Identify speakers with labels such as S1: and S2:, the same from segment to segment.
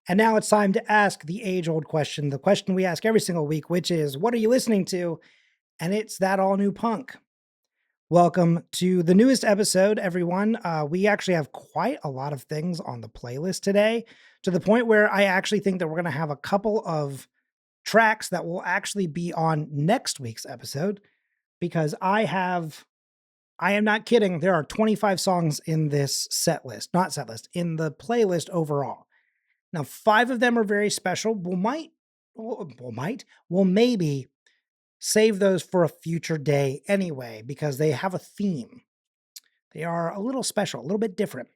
S1: And now it's time to ask the age-old question, the question we ask every single week, which is, what are you listening to? And it's that all-new punk. Welcome to the newest episode, everyone. We actually have quite a lot of things on the playlist today, to the point where I actually think that we're going to have a couple of tracks that will actually be on next week's episode, because I am not kidding, there are 25 songs in this not set list, in the playlist overall. Now, 5 of them are very special. We'll maybe save those for a future day anyway, because they have a theme. They are a little special, a little bit different.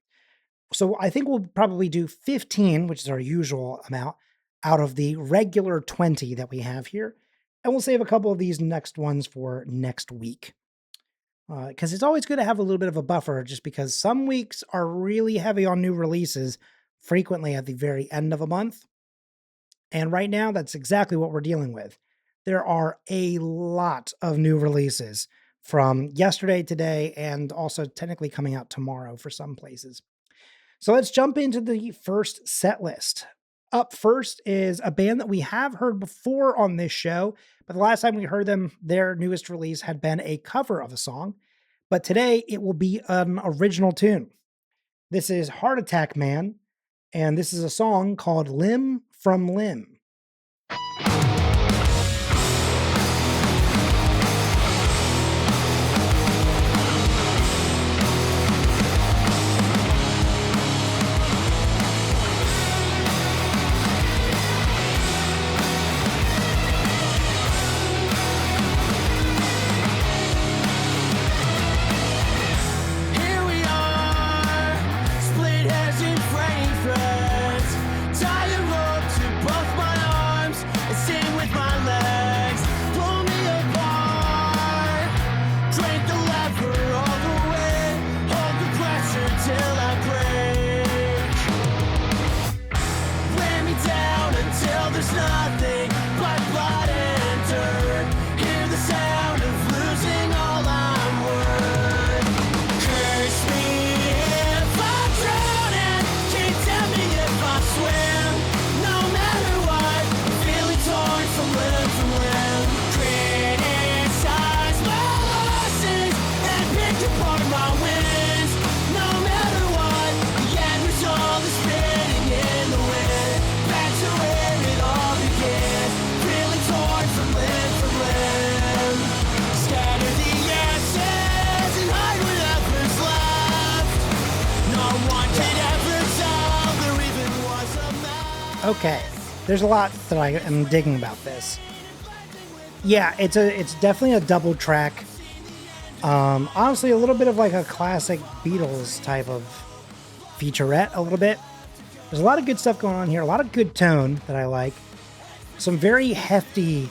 S1: So I think we'll probably do 15, which is our usual amount, out of the regular 20 that we have here. And we'll save a couple of these next ones for next week. Because it's always good to have a little bit of a buffer, just because some weeks are really heavy on new releases, frequently at the very end of a month. And right now, that's exactly what we're dealing with. There are a lot of new releases from yesterday, today, and also technically coming out tomorrow for some places. So let's jump into the first set list. Up first is a band that we have heard before on this show, but the last time we heard them, their newest release had been a cover of a song. But today it will be an original tune. This is Heart Attack Man, and this is a song called Limb from Limb. Okay, there's a lot that I am digging about this. Yeah, it's definitely a double track. Honestly, a little bit of like a classic Beatles type of featurette, a little bit. There's a lot of good stuff going on here, a lot of good tone that I like. Some very hefty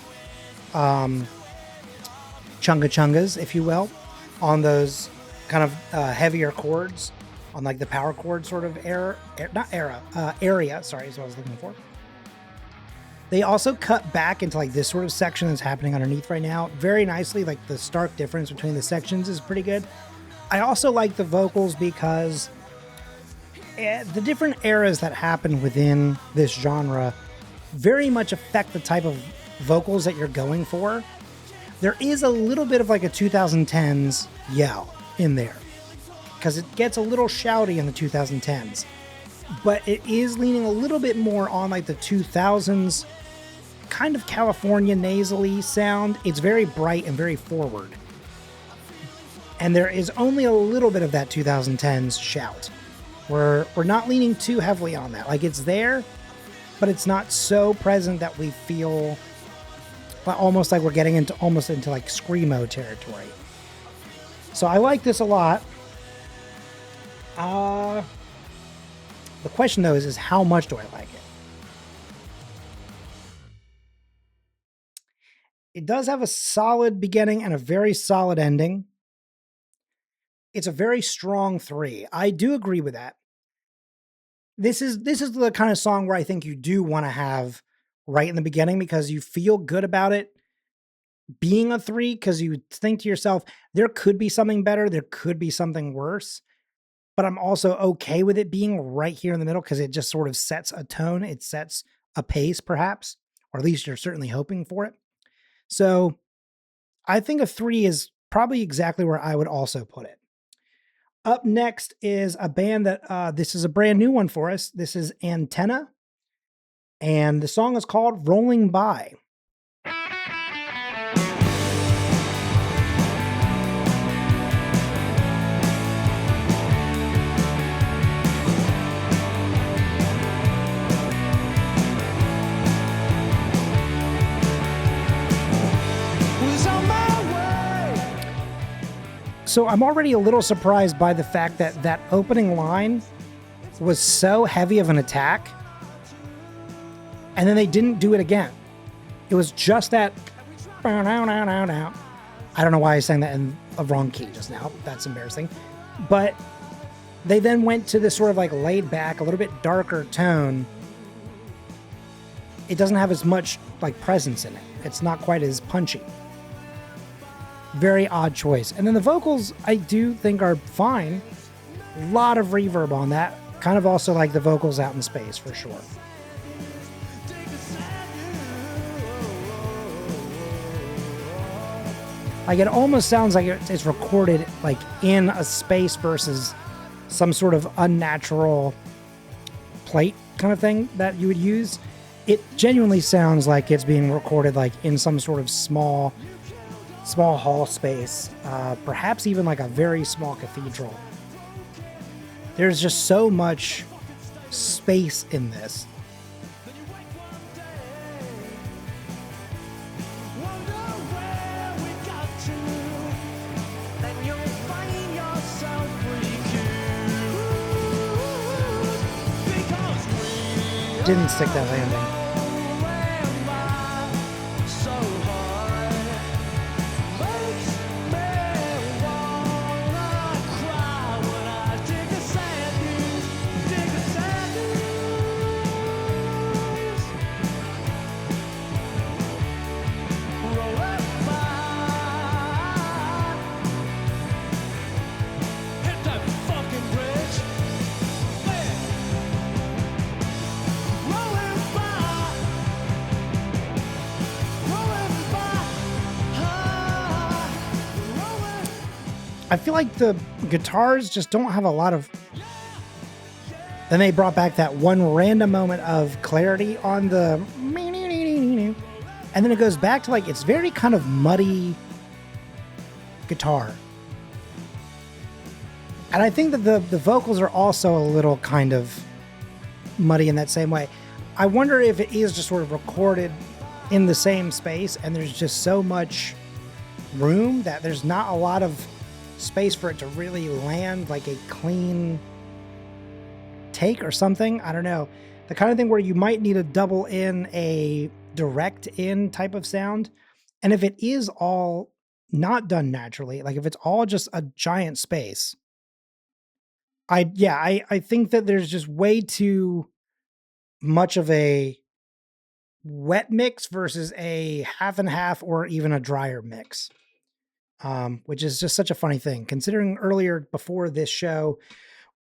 S1: chungas, if you will, on those kind of heavier chords. On like the power chord sort of area, sorry, is what I was looking for. They also cut back into like this sort of section that's happening underneath right now very nicely. Like the stark difference between the sections is pretty good. I also like the vocals because the different eras that happen within this genre very much affect the type of vocals that you're going for. There is a little bit of like a 2010s yell in there, because it gets a little shouty in the 2010s, but it is leaning a little bit more on like the 2000s kind of California nasally sound. It's very bright and very forward. And there is only a little bit of that 2010s shout. We're not leaning too heavily on that. Like it's there, but it's not so present that we feel almost like we're getting into like screamo territory. So I like this a lot. The question though is how much do I like it? It does have a solid beginning and a very solid ending. It's a very strong 3. I do agree with that. This is the kind of song where I think you do want to have right in the beginning, because you feel good about it being a 3, because you think to yourself, there could be something better, there could be something worse. but I'm also okay with it being right here in the middle because it just sort of sets a tone. It sets a pace, perhaps, or at least you're certainly hoping for it. So I think a 3 is probably exactly where I would also put it. Up next is a band that this is a brand new one for us. This is Antenna, and the song is called Rolling By. So I'm already a little surprised by the fact that that opening line was so heavy of an attack, and then they didn't do it again. It was just that. I don't know why I sang that in a wrong key just now. That's embarrassing. But they then went to this sort of like laid back, a little bit darker tone. It doesn't have as much like presence in it. It's not quite as punchy. Very odd choice. And then the vocals, I do think are fine. A lot of reverb on that. Kind of also like the vocals out in space for sure. Like it almost sounds like it's recorded like in a space versus some sort of unnatural plate kind of thing that you would use. It genuinely sounds like it's being recorded like in some sort of small hall space, perhaps even like a very small cathedral. There's just so much space in this. Didn't stick that landing. I feel like the guitars just don't have a lot of... Then they brought back that one random moment of clarity on the... And then it goes back to like, it's very kind of muddy guitar. And I think that the vocals are also a little kind of muddy in that same way. I wonder if it is just sort of recorded in the same space and there's just so much room that there's not a lot of space for it to really land like a clean take or something. I don't know. The kind of thing where you might need to double in a direct in type of sound. And if it is all not done naturally, like if it's all just a giant space, I think that there's just way too much of a wet mix versus a half and half or even a drier mix. Which is just such a funny thing, considering earlier before this show,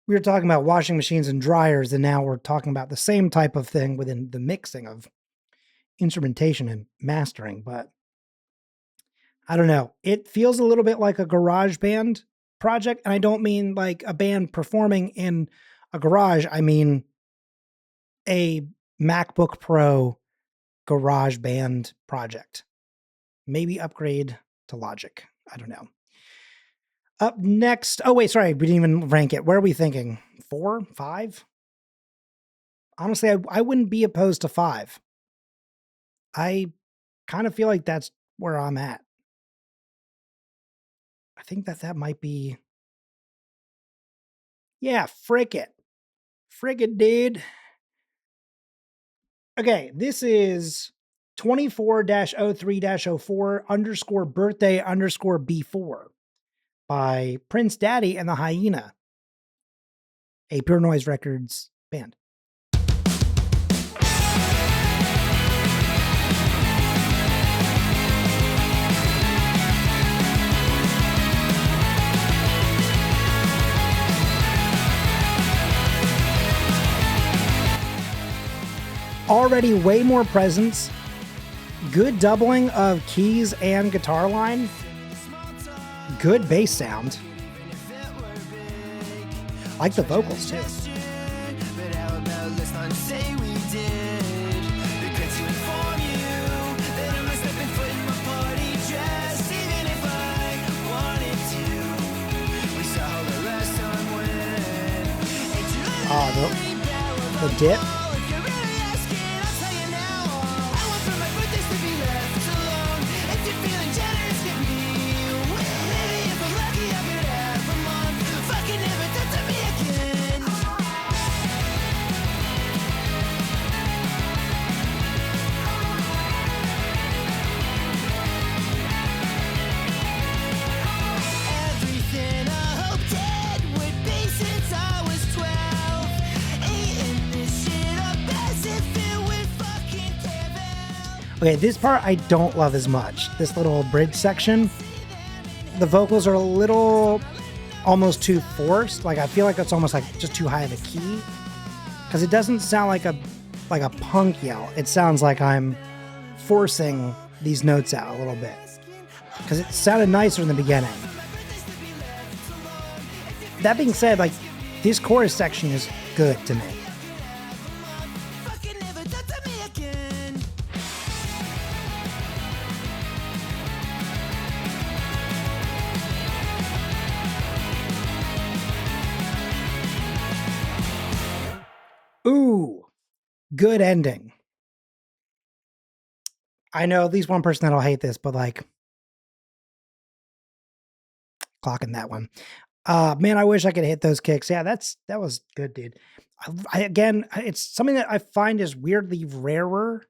S1: we were talking about washing machines and dryers, and now we're talking about the same type of thing within the mixing of instrumentation and mastering. But I don't know. It feels a little bit like a garage band project, and I don't mean like a band performing in a garage. I mean a MacBook Pro garage band project. Maybe upgrade to Logic. I don't know. Up next. Oh, wait, sorry. We didn't even rank it. Where are we thinking? 4? 5? Honestly, I wouldn't be opposed to 5. I kind of feel like that's where I'm at. I think that might be... Yeah, frick it. Frick it, dude. Okay, this is 24-03-04_birthday_B4 by Prince Daddy and the Hyena, a Pure Noise Records band. already way more presence, good doubling of keys and guitar line, good bass sound. I like the vocals too. Oh, the dip. Okay, this part I don't love as much. This little bridge section. The vocals are a little almost too forced. Like I feel like it's almost like just too high of a key. Because it doesn't sound like a punk yell. It sounds like I'm forcing these notes out a little bit. Because it sounded nicer in the beginning. That being said, like this chorus section is good to me. Ooh, good ending. I know at least one person that'll hate this, but like, clocking that one. Man, I wish I could hit those kicks. Yeah, that was good, dude. Again, it's something that I find is weirdly rarer,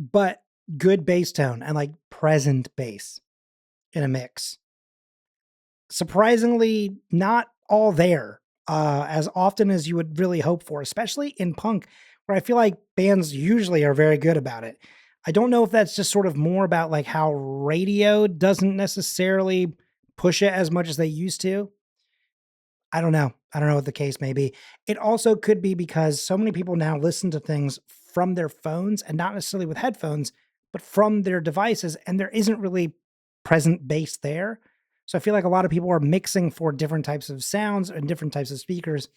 S1: but good bass tone and like present bass in a mix. Surprisingly, not all there. As often as you would really hope for, especially in punk, where I feel like bands usually are very good about it. I don't know if that's just sort of more about like how radio doesn't necessarily push it as much as they used to. I don't know. I don't know what the case may be. It also could be because so many people now listen to things from their phones and not necessarily with headphones, but from their devices, and there isn't really present bass there. So I feel like a lot of people are mixing for different types of sounds and different types of speakers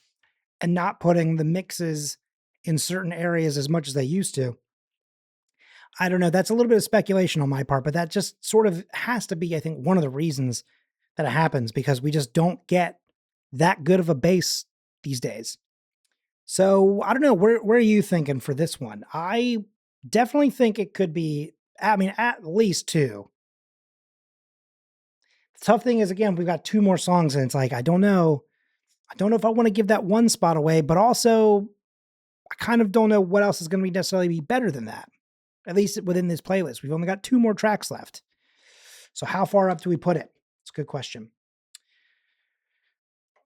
S1: and not putting the mixes in certain areas as much as they used to. I don't know. That's a little bit of speculation on my part, but that just sort of has to be, I think, one of the reasons that it happens, because we just don't get that good of a bass these days. So I don't know. Where are you thinking for this one? I definitely think it could be, I mean, at least 2. The tough thing is, again, we've got 2 more songs and it's like, I don't know. I don't know if I want to give that one spot away, but also I kind of don't know what else is going to be necessarily be better than that. At least within this playlist. We've only got 2 more tracks left. So how far up do we put it? It's a good question.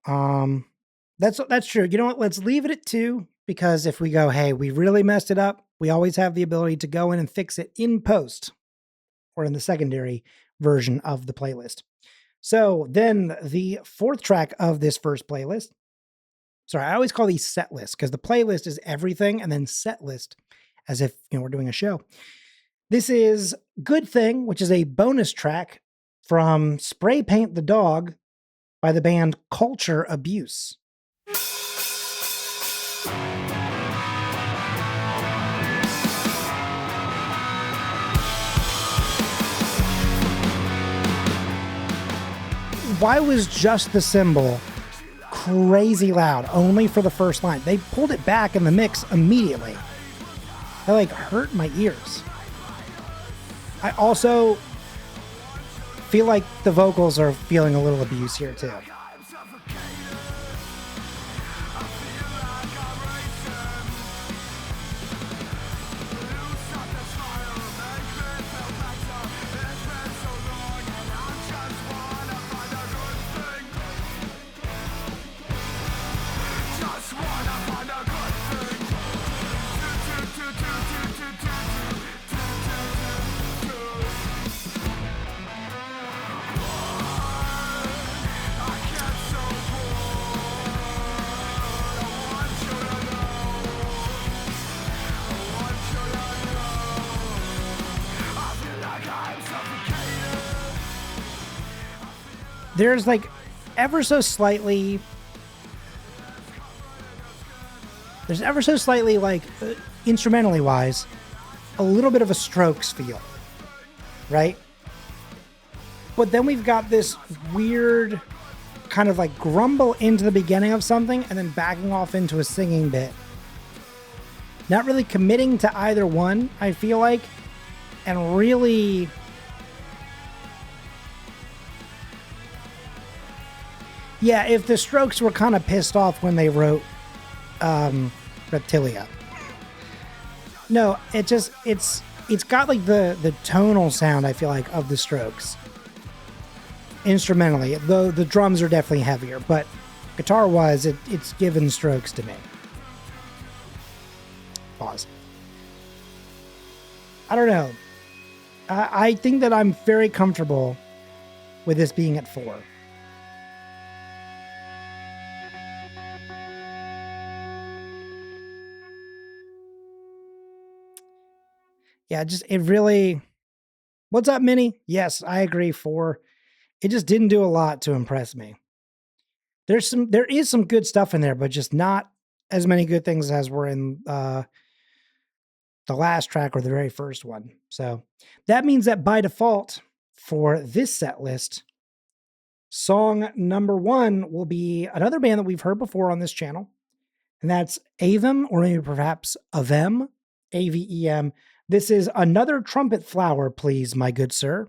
S1: That's true. You know what? Let's leave it at 2, because if we go, hey, we really messed it up, we always have the ability to go in and fix it in post or in the secondary version of the playlist. So then the 4th track of this first playlist, sorry, I always call these set lists because the playlist is everything and then set list as if, you know, we're doing a show. This is Good Thing, which is a bonus track from Spray Paint the Dog by the band Culture Abuse. Why was Just the Symbol crazy loud only for the first line? They pulled it back in the mix immediately. That like hurt my ears. I also feel like the vocals are feeling a little abuse here too. there's like ever so slightly like instrumentally wise, a little bit of a Strokes feel, right? But then we've got this weird kind of like grumble into the beginning of something and then backing off into a singing bit. Not really committing to either one, I feel like, and really yeah, if the Strokes were kind of pissed off when they wrote Reptilia. No, it's got like the tonal sound, I feel like, of the Strokes. Instrumentally, though the drums are definitely heavier, but guitar-wise, it's given Strokes to me. Pause. I don't know. I think that I'm very comfortable with this being at 4. Yeah, it really... What's up, Minnie? Yes, I agree, 4. It just didn't do a lot to impress me. There is some good stuff in there, but just not as many good things as were in the last track or the very first one. So that means that by default for this set list, song number 1 will be another band that we've heard before on this channel, and that's Avem, or maybe perhaps Avem, Avem. This is Another Trumpet Flower, Please, My Good Sir.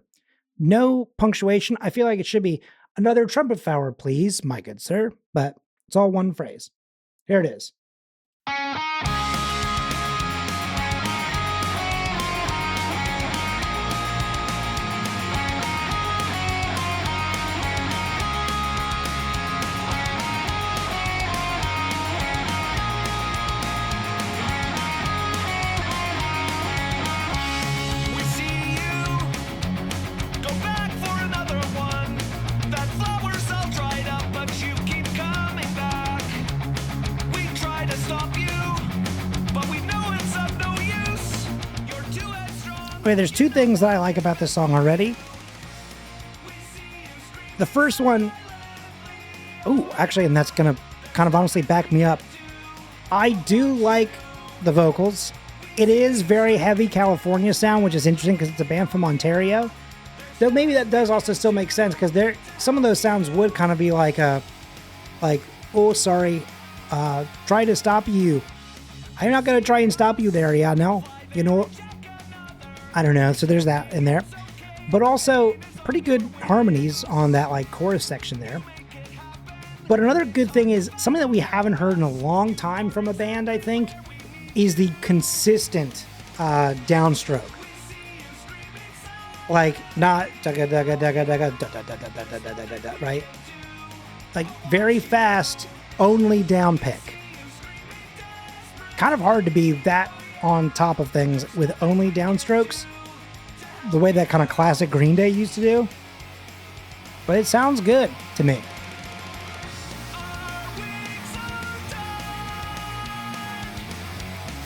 S1: No punctuation. I feel like it should be Another Trumpet Flower, Please, My Good Sir, but it's all one phrase. Here it is. Okay, there's 2 things that I like about this song already. The first one, actually, and that's going to kind of honestly back me up. I do like the vocals. It is very heavy California sound, which is interesting because it's a band from Ontario. Though maybe that does also still make sense because some of those sounds would kind of be like oh, sorry, try to stop you. I'm not going to try and stop you there. Yeah, no, you know, I don't know. So there's that in there, but also pretty good harmonies on that like chorus section there. But another good thing is something that we haven't heard in a long time from a band, I think, is the consistent downstroke. Like not right? Like very fast, only down pick. Kind of hard to be that on top of things with only downstrokes, the way that kind of classic Green Day used to do. But it sounds good to me.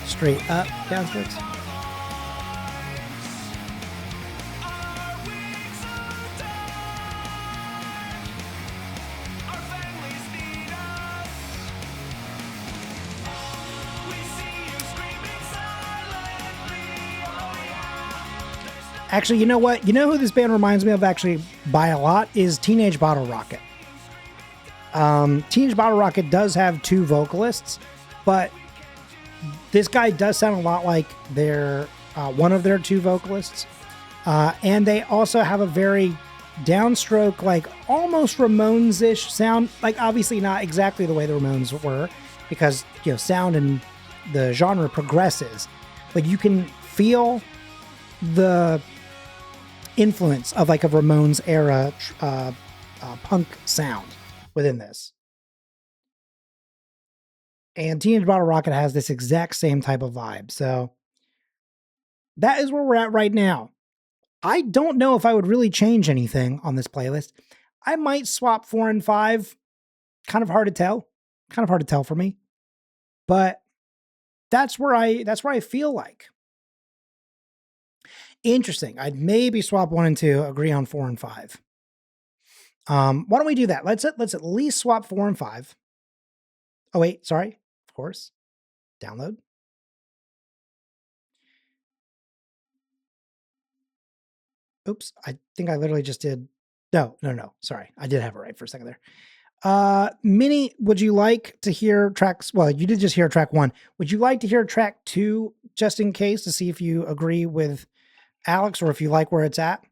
S1: Straight up downstrokes. Actually, you know what? You know who this band reminds me of actually by a lot is Teenage Bottle Rocket. Teenage Bottle Rocket does have 2 vocalists, but this guy does sound a lot like one of their 2 vocalists. And they also have a very downstroke, like almost Ramones-ish sound. Like obviously not exactly the way the Ramones were, because sound and the genre progresses, but you can feel the influence of like a Ramones era punk sound within this. And Teenage Bottle Rocket has this exact same type of vibe. So that is where we're at right now. I don't know if I would really change anything on this playlist. I might swap 4 and 5. Kind of hard to tell. Kind of hard to tell for me. But that's where I feel like. Interesting. I'd maybe swap 1 and 2, agree on 4 and 5. Why don't we do that? Let's at least swap 4 and 5. Oh wait, sorry. Of course. Download. Oops, I think I literally just did. No. Sorry, I did have it right for a second there. Minnie, would you like to hear tracks? Well, you did just hear track 1. Would you like to hear track 2 just in case to see if you agree with Alex or if you like where it's at?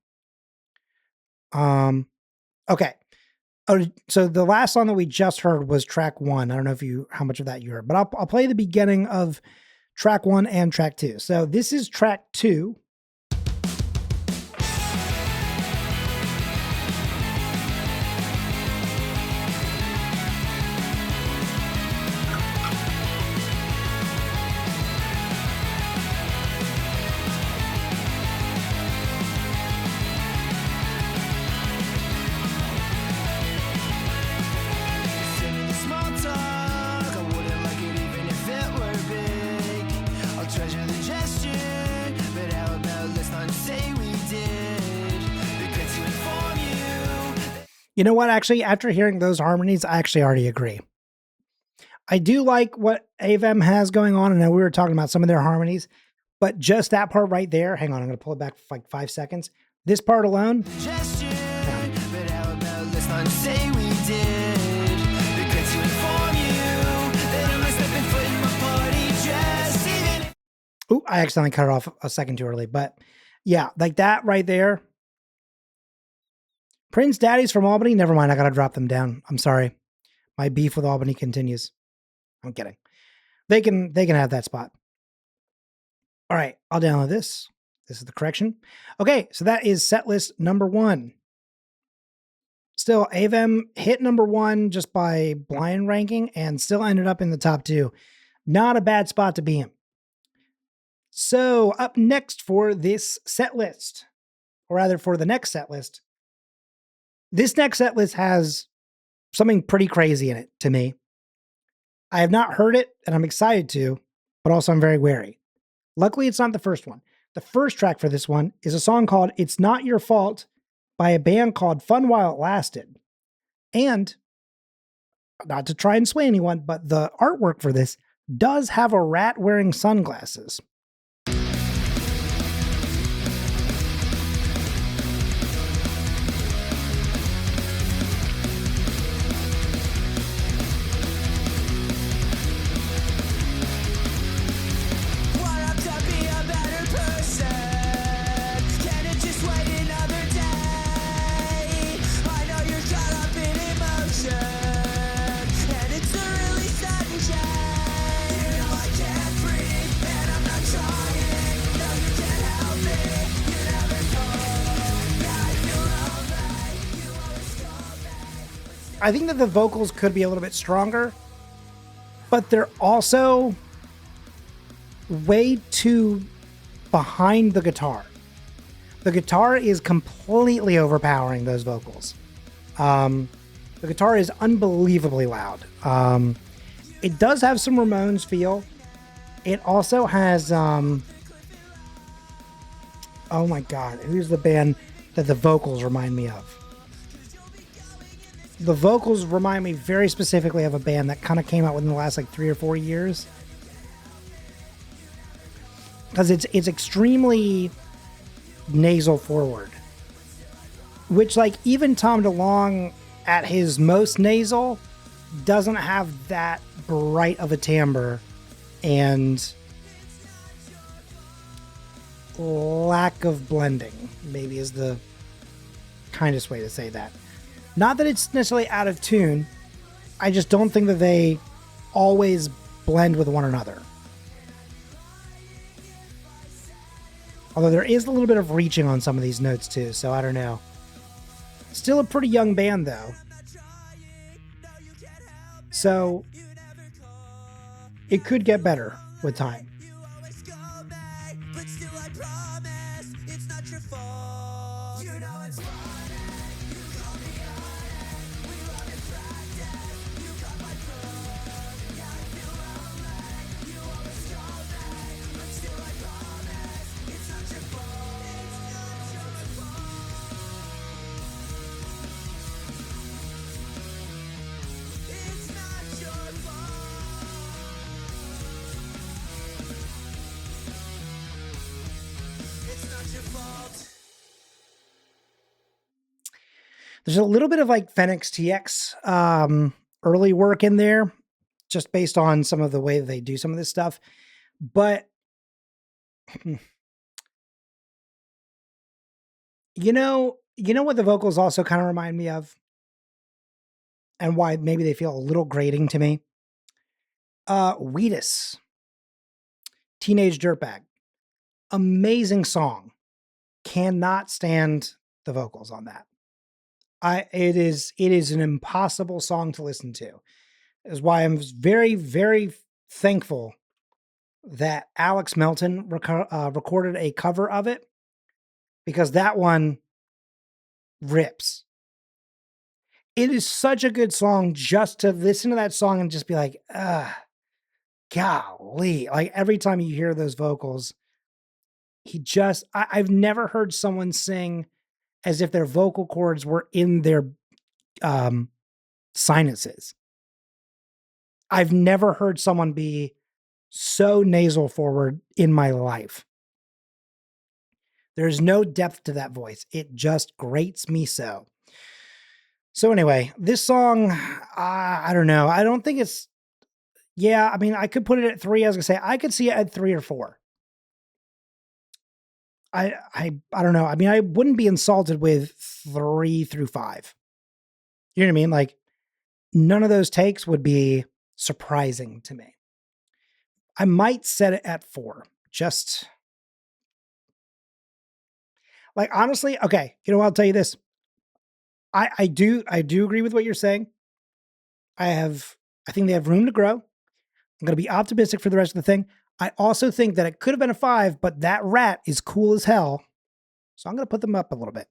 S1: Okay. Oh, so the last song that we just heard was track 1. I don't know how much of that you heard, but I'll play the beginning of track 1 and track 2. So this is track 2. You know what? Actually, after hearing those harmonies, I actually already agree. I do like what Avem has going on. I know we were talking about some of their harmonies, but just that part right there. Hang on, I'm going to pull it back for like 5 seconds. This part alone. Ooh, I accidentally cut it off a second too early, but yeah, like that right there. Prince Daddies from Albany. Never mind. I got to drop them down. I'm sorry. My beef with Albany continues. I'm kidding. They can have that spot. All right. I'll download this. This is the correction. Okay. So that is set list number 1. Still, Avem hit number 1 just by blind ranking and still ended up in the top 2. Not a bad spot to be in. So up next for this set list, or rather for the next set list, this next set list has something pretty crazy in it to me. I have not heard it and I'm excited to, but also I'm very wary. Luckily, it's not the first one. The first track for this one is a song called It's Not Your Fault by a band called Fun While It Lasted. And not to try and sway anyone, but the artwork for this does have a rat wearing sunglasses. I think that the vocals could be a little bit stronger, but they're also way too behind the guitar. The guitar is completely overpowering those vocals. The guitar is unbelievably loud. It does have some Ramones feel. It also has, oh my God, who's the band that the vocals remind me of? The vocals remind me very specifically of a band that kind of came out within the last like 3 or 4 years. Because it's extremely nasal forward. Which like even Tom DeLonge at his most nasal doesn't have that bright of a timbre and lack of blending, maybe is the kindest way to say that. Not that it's necessarily out of tune. I just don't think that they always blend with one another. Although there is a little bit of reaching on some of these notes too, so I don't know. Still a pretty young band though. So it could get better with time. There's a little bit of like Phoenix TX early work in there, just based on some of the way that they do some of this stuff. But you know what the vocals also kind of remind me of, and why maybe they feel a little grating to me. Wheatus, Teenage Dirtbag, amazing song. Cannot stand the vocals on that. It is an impossible song to listen to. Is why I'm very, very thankful that Alex Melton recorded a cover of it, because that one rips. It is such a good song just to listen to that song and just be like, golly. Like every time you hear those vocals, I've never heard someone sing as if their vocal cords were in their sinuses. I've never heard someone be so nasal forward in my life. There's no depth to that voice. It just grates me so. So anyway, this song, I don't know. I don't think it's, I mean, I could put it at 3. I was gonna say, I could see it at 3 or 4. I don't know. I mean, I wouldn't be insulted with 3 through 5. You know what I mean? Like, none of those takes would be surprising to me. I might set it at 4. Just like, honestly, okay. You know what? I'll tell you this. I do agree with what you're saying. I think they have room to grow. I'm going to be optimistic for the rest of the thing. I also think that it could have been a 5, but that rat is cool as hell. So I'm going to put them up a little bit.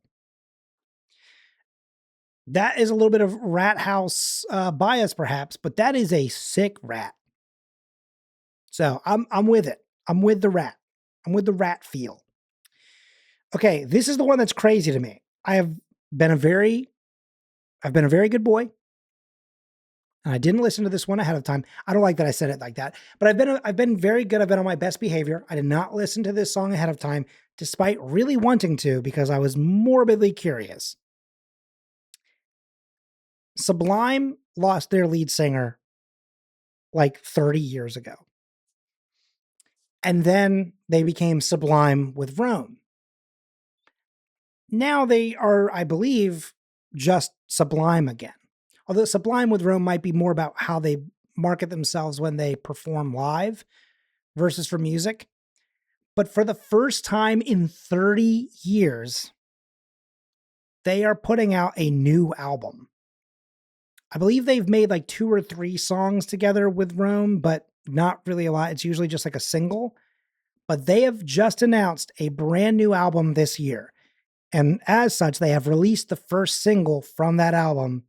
S1: That is a little bit of Rat House bias, perhaps, but that is a sick rat. So I'm with it. I'm with the rat. I'm with the rat feel. Okay, this is the one that's crazy to me. I've been a very good boy. And I didn't listen to this one ahead of time. I don't like that I said it like that, but I've been very good. I've been on my best behavior. I did not listen to this song ahead of time, despite really wanting to, because I was morbidly curious. Sublime lost their lead singer like 30 years ago. And then they became Sublime with Rome. Now they are, I believe, just Sublime again. Although Sublime with Rome might be more about how they market themselves when they perform live versus for music. But for the first time in 30 years, they are putting out a new album. I believe they've made like 2 or 3 songs together with Rome, but not really a lot. It's usually just like a single. But they have just announced a brand new album this year. And as such, they have released the first single from that album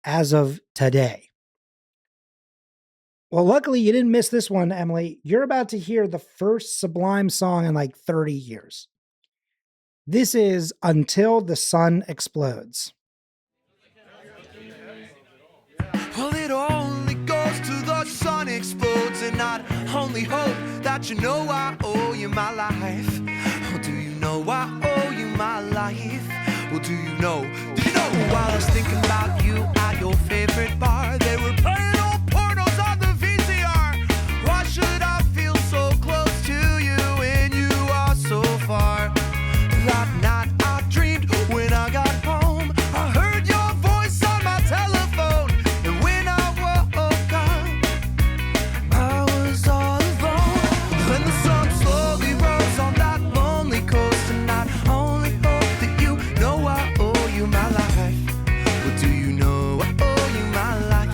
S1: as of today. Well, luckily you didn't miss this one, Emily. You're about to hear the first Sublime song in like 30 years. This is Until the Sun Explodes.
S2: Well, it only goes to the sun explodes, and I'd only hope that you know I owe you my life. Well, do you know I owe you my life? Well, do you know while I was thinking about you at your favorite bar, they were playing old pornos on the VCR. Why should I feel so close to you when you are so far? That night I dreamed when I got home, I heard your voice on my telephone, and when I woke up, I was all alone. When the sun slowly rose on that lonely coast, and I only hope that you know I owe you my life. Well, do you know I owe you my life?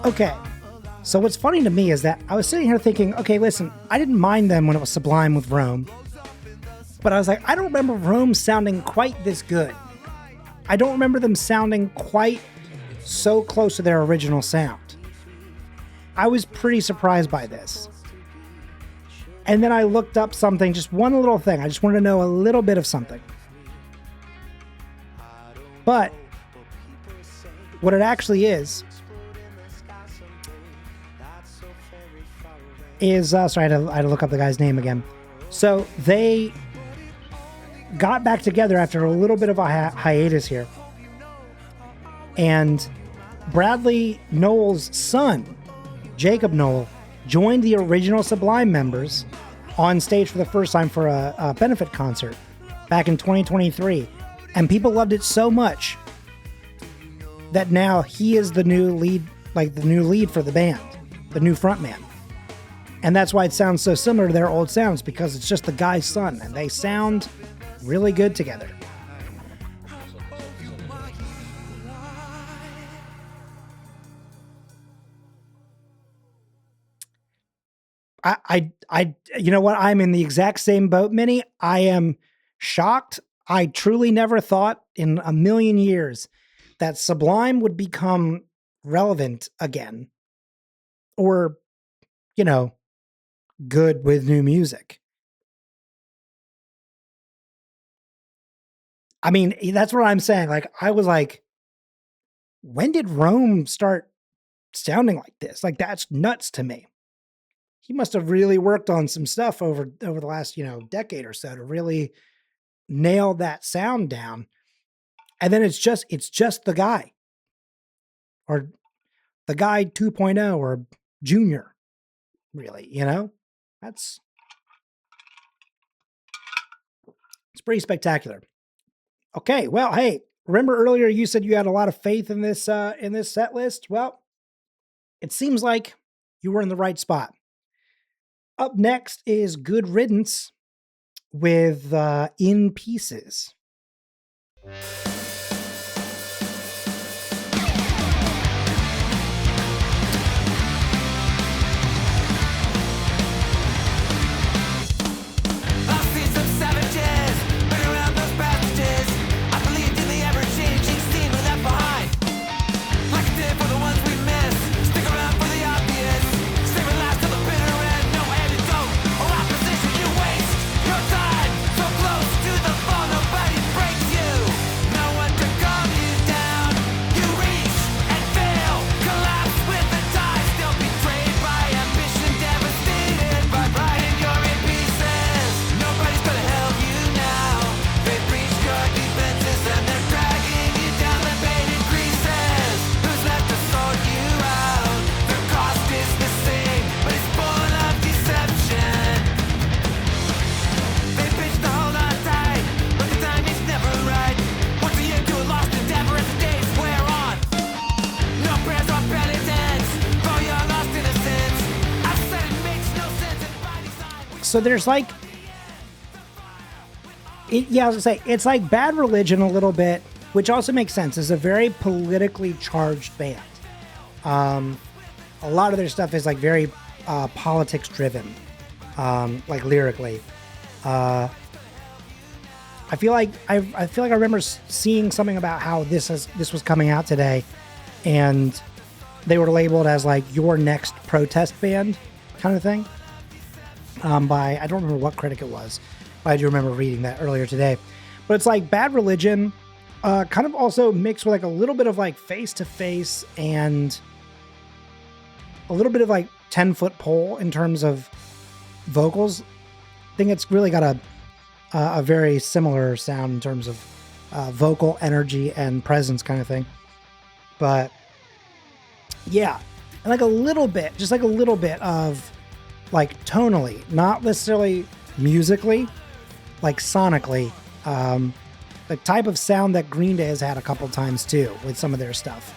S1: Okay. So what's funny to me is that I was sitting here thinking, okay, listen, I didn't mind them when it was Sublime with Rome, but I was like, I don't remember Rome sounding quite this good. I don't remember them sounding quite so close to their original sound. I was pretty surprised by this. And then I looked up something, just one little thing. I just wanted to know a little bit of something. But what it actually is sorry, I had to look up the guy's name again. So they got back together after a little bit of a hiatus here. And Bradley Nowell's son, Jacob Nowell, joined the original Sublime members on stage for the first time for a benefit concert back in 2023. And people loved it so much that now he is the new lead, like the new lead for the band, the new frontman. And that's why it sounds so similar to their old sounds, because it's just the guy's son and they sound really good together. I, you know what? I'm in the exact same boat, Minnie. I am shocked. I truly never thought in a million years that Sublime would become relevant again, or, you know, good with new music. I mean, that's what I'm saying. Like, I was like, when did Rome start sounding like this? Like, that's nuts to me. He must have really worked on some stuff over the last, decade or so to really nail that sound down. And then it's just the guy, or the guy 2.0 or junior, really, it's pretty spectacular. Okay. Well, hey, remember earlier you said you had a lot of faith in this set list? Well, it seems like you were in the right spot. Up next is Good Riddance with In Pieces. So there's like, I was gonna say, it's like Bad Religion a little bit, which also makes sense. It's a very politically charged band. A lot of their stuff is like very politics driven, like lyrically. I feel like I remember seeing something about how this was coming out today, and they were labeled as like your next protest band kind of thing. By, I don't remember what critic it was, but I do remember reading that earlier today. But it's like Bad Religion, kind of also mixed with like a little bit of like Face to Face and a little bit of like 10-foot pole in terms of vocals. I think it's really got a very similar sound in terms of vocal energy and presence kind of thing. But yeah, and like a little bit, just like a little bit of like tonally, not necessarily musically, like sonically, the type of sound that Green Day has had a couple times too with some of their stuff.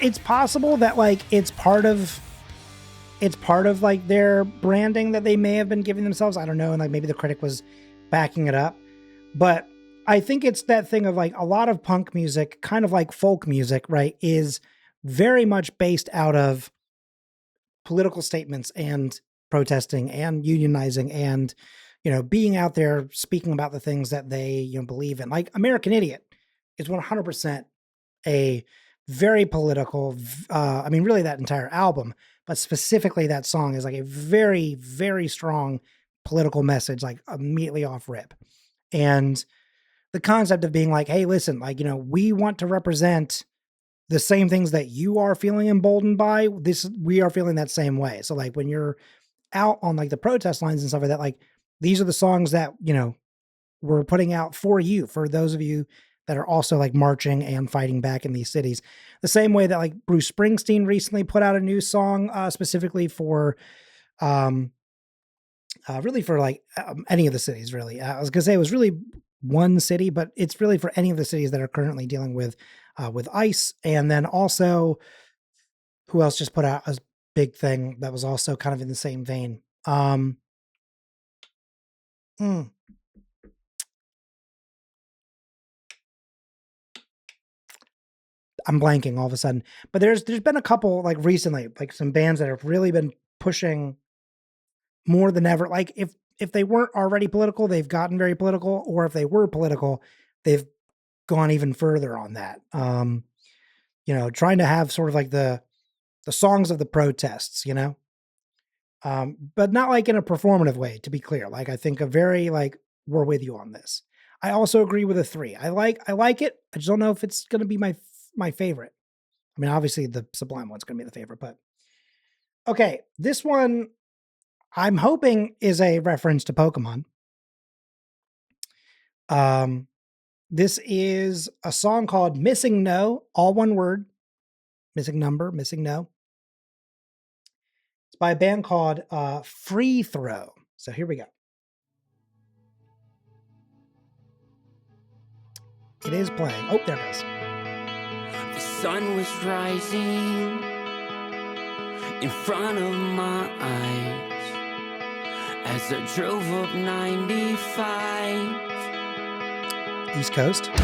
S1: It's possible that like it's part of like their branding that they may have been giving themselves. I don't know, and like maybe the critic was backing it up, but I think it's that thing of like a lot of punk music, kind of like folk music, right, is very much based out of political statements and protesting and unionizing and, being out there speaking about the things that they, believe in. Like American Idiot is 100% a very political, I mean, really that entire album, but specifically that song is like a very, very strong political message, like immediately off rip. And the concept of being like, hey, listen, like, we want to represent the same things that you are feeling emboldened by. We are feeling that same way. So like when you're out on like the protest lines and stuff like that, like these are the songs that, we're putting out for you, for those of you that are also like marching and fighting back in these cities. The same way that like Bruce Springsteen recently put out a new song, specifically for, really for like any of the cities, really. I was gonna say it was really one city, but it's really for any of the cities that are currently dealing with ICE. And then also, who else just put out a big thing that was also kind of in the same vein? Mm, I'm blanking all of a sudden, but there's been a couple like recently, like some bands that have really been pushing more than ever. Like if they weren't already political, they've gotten very political, or if they were political, they've gone even further on that. Trying to have sort of like the songs of the protests, but not like in a performative way, to be clear. Like I think a very like we're with you on this. I also agree with a 3. I like it. I just don't know if it's going to be my favorite. I mean, obviously the Sublime one's going to be the favorite, but okay, this one I'm hoping is a reference to Pokemon. This is a song called Missing No, all one word, missing number, missing no. It's by a band called Free Throw. So here we go. It is playing. Oh, there it goes.
S3: The sun was rising in front of my eyes as I drove up 95.
S1: East Coast.
S3: Slapped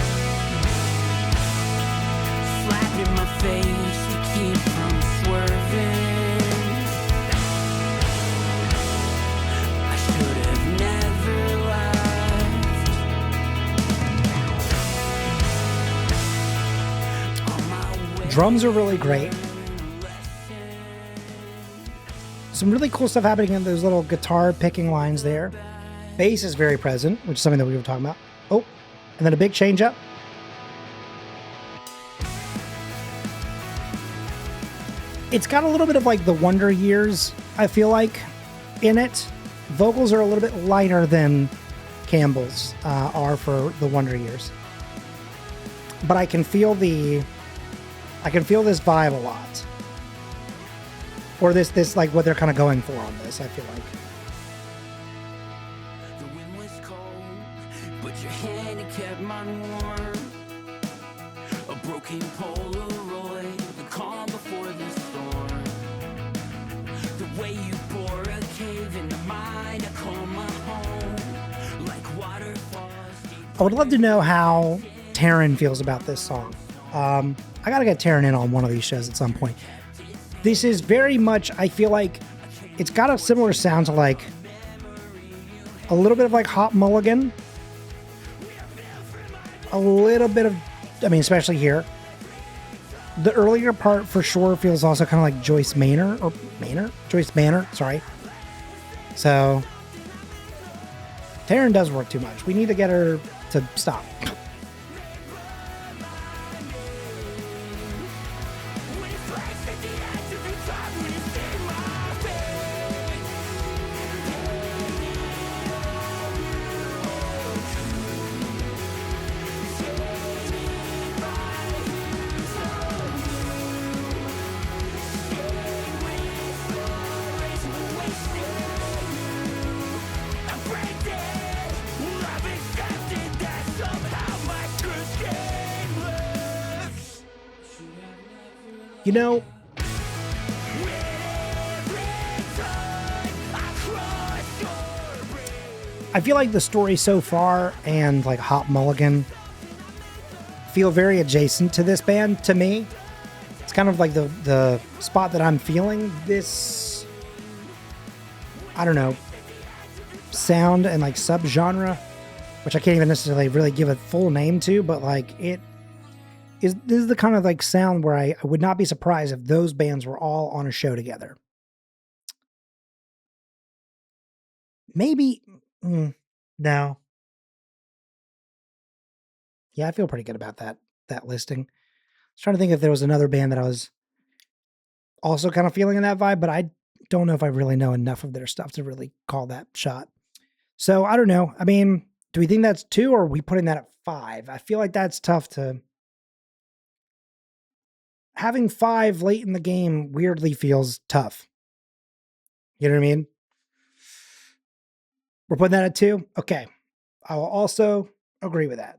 S3: in my face to keep from swerving. I should have never left. On my way.
S1: Drums are really great. Some really cool stuff happening in those little guitar picking lines there. Bass is very present, which is something that we were talking about. Oh, and then a big change up. It's got a little bit of like the Wonder Years, I feel like, in it. Vocals are a little bit lighter than Campbell's are for the Wonder Years. But I can feel this vibe a lot. Or this like what they're kind of going for on this, I feel like.
S3: The wind was cold, but your hand kept mine warm. A broken Polaroid, the calm before the storm. The way you bore a cave in the mind, I call my home. Like waterfalls.
S1: I would love to know how Taryn feels about this song. I gotta get Taryn in on one of these shows at some point. This is very much, I feel like, it's got a similar sound to like a little bit of like Hot Mulligan. A little bit of, I mean, especially here. The earlier part for sure feels also kind of like Joyce Manor. Sorry. So, Taryn does work too much. We need to get her to stop. You know, I feel like the story so far and like Hop Mulligan feel very adjacent to this band to me. It's kind of like the spot that I'm feeling this, I don't know, sound and like subgenre, which I can't even necessarily really give a full name to, but like this is the kind of like sound where I would not be surprised if those bands were all on a show together. Maybe, no. Yeah, I feel pretty good about that listing. I was trying to think if there was another band that I was also kind of feeling in that vibe, but I don't know if I really know enough of their stuff to really call that shot. So I don't know. I mean, do we think that's 2 or are we putting that at 5? I feel like that's tough to... Having 5 late in the game weirdly feels tough. You know what I mean? We're putting that at 2? Okay. I will also agree with that.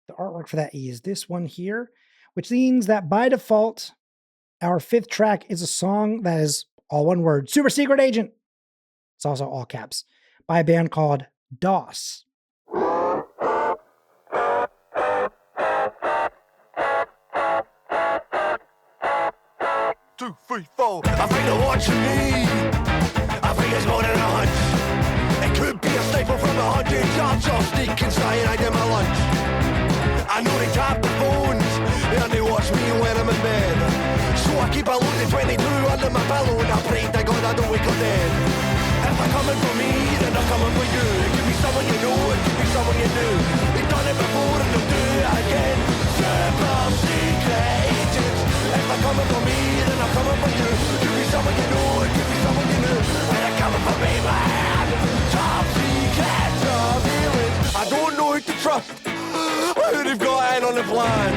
S1: The artwork for that is this one here, which means that by default, our 5th track is a song that is all one word, Super Secret Agent. It's also all caps, by a band called DOS.
S2: 2, 3, 4. I think they're watching me. I think it's more than a hunch. It could be a staple from 100 yards of sneaking cyanide in my lunch. I know they tap the phones and they watch me when I'm in bed. So I keep a loaded 22 under my pillow and I pray to God I don't wake up dead. If they're coming for me, then they're coming for you. It could be someone you know, it could be someone you knew. They've done it before and they'll do it again. Super secret agents. If they're coming for me, then they're coming for you. It could be someone you know, it could be someone you knew. And they're coming for me, man. Top secret surveillance. I don't know who to trust. Who they've got in on the plan.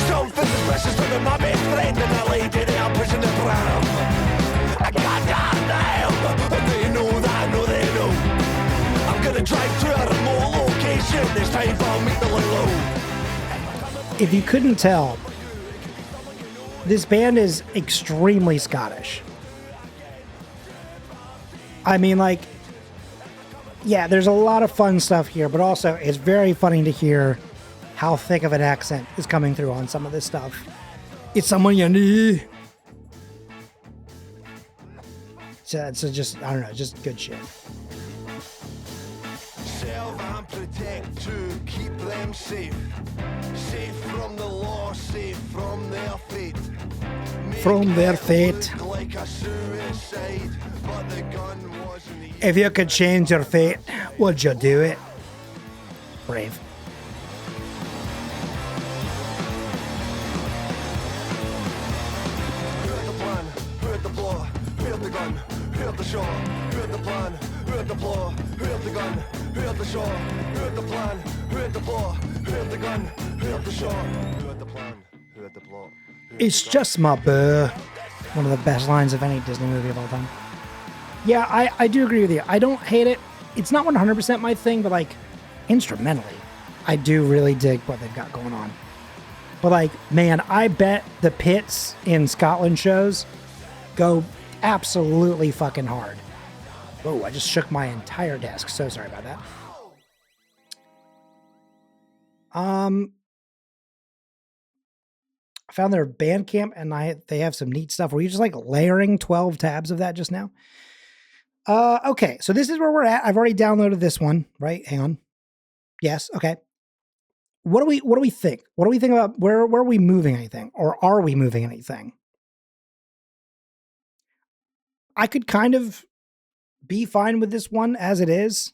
S2: Something suspicious to my best friend and that lady they are pushing the pram. I got damn, and they know that, I know they know. I'm gonna drive to a remote location. It's time for me to lay low.
S1: If you couldn't tell, this band is extremely Scottish. I mean, like, yeah, there's a lot of fun stuff here, but also it's very funny to hear how thick of an accent is coming through on some of this stuff. It's someone you knew. So just, I don't know, just good shit.
S2: Serve and protect to keep them safe. Safe from the law, safe from their fate.
S1: From their fate.
S2: Like a suicide, but the gun wasn't the...
S1: If you could change your fate, would you do it? Brave.
S2: Heard the plan, heard the blow, heard the gun, heard the shot, heard the plan, heard the blow, heard the gun, heard the shot, heard the plan, heard the blow, heard the gun, heard the shot, heard the plan, heard the blow.
S1: It's just my burr. One of the best lines of any Disney movie of all time. Yeah, I do agree with you. I don't hate it. It's not 100% my thing, but like instrumentally, I do really dig what they've got going on. But like, man, I bet the pits in Scotland shows go absolutely fucking hard. Whoa, I just shook my entire desk. So sorry about that. I found their Bandcamp and they have some neat stuff. Were you just like layering 12 tabs of that just now? Okay, so this is where we're at. I've already downloaded this one, right? Hang on. Yes, okay. What do we think? What do we think about where are we moving anything? Or are we moving anything? I could kind of be fine with this one as it is.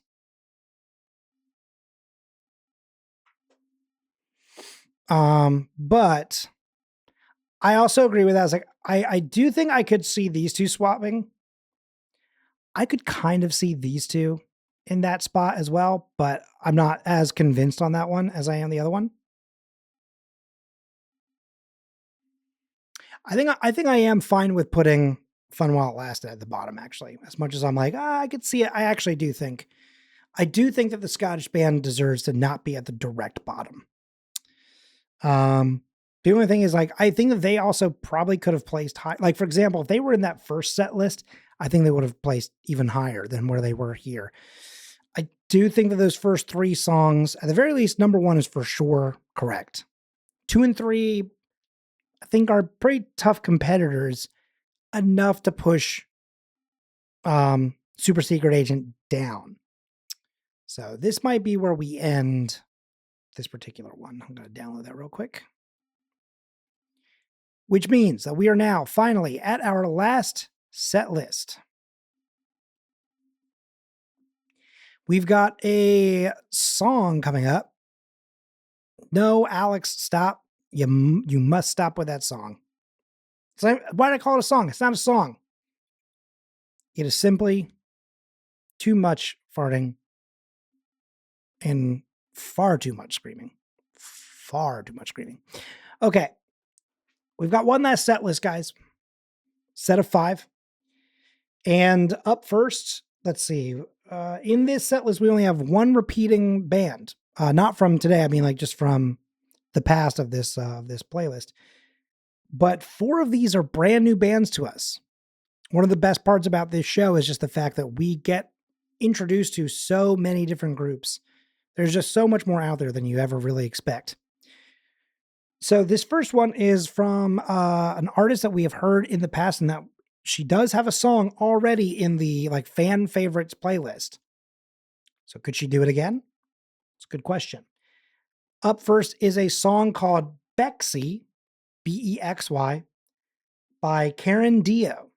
S1: But I also agree with that. I was like, I do think I could see these two swapping. I could kind of see these two in that spot as well, but I'm not as convinced on that one as I am the other one. I think I am fine with putting Fun While It Lasted at the bottom, actually. As much as I'm like, I could see it. I actually do think that the Scottish band deserves to not be at the direct bottom. The only thing is, like, I think that they also probably could have placed high. Like, for example, if they were in that first set list, I think they would have placed even higher than where they were here. I do think that those first 3 songs, at the very least, number 1 is for sure correct. 2 and 3, I think, are pretty tough competitors, enough to push Super Secret Agent down. So this might be where we end this particular one. I'm going to download that real quick. Which means that we are now finally at our last set list. We've got a song coming up. No, Alex, stop. You must stop with that song. So why did I call it a song? It's not a song. It is simply too much farting and far too much screaming. Far too much screaming. Okay. We've got one last set list, guys. Set of 5. And up first, let's see. In this set list, we only have one repeating band. Not from today. I mean, like just from the past of this playlist. But 4 of these are brand new bands to us. One of the best parts about this show is just the fact that we get introduced to so many different groups. There's just so much more out there than you ever really expect. So this first one is from an artist that we have heard in the past, and that she does have a song already in the like fan favorites playlist. So could she do it again? It's a good question. Up first is a song called Bexy, Bexy, by Karen Dio.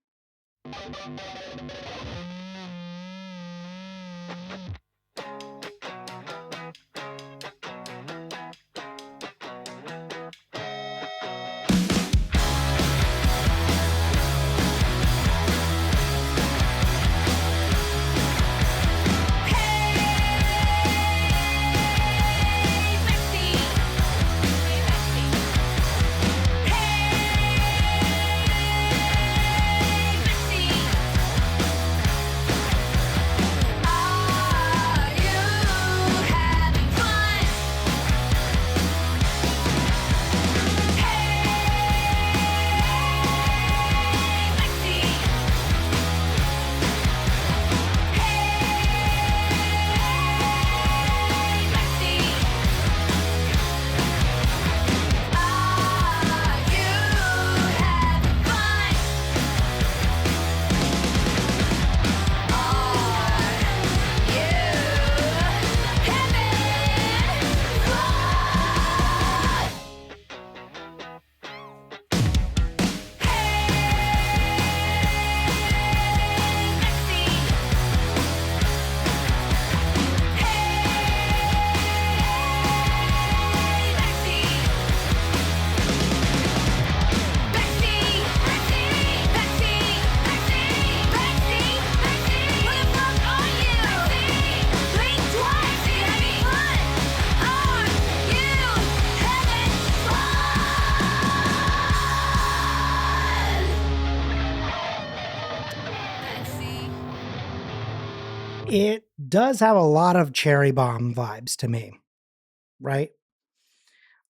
S1: It does have a lot of Cherry Bomb vibes to me, right?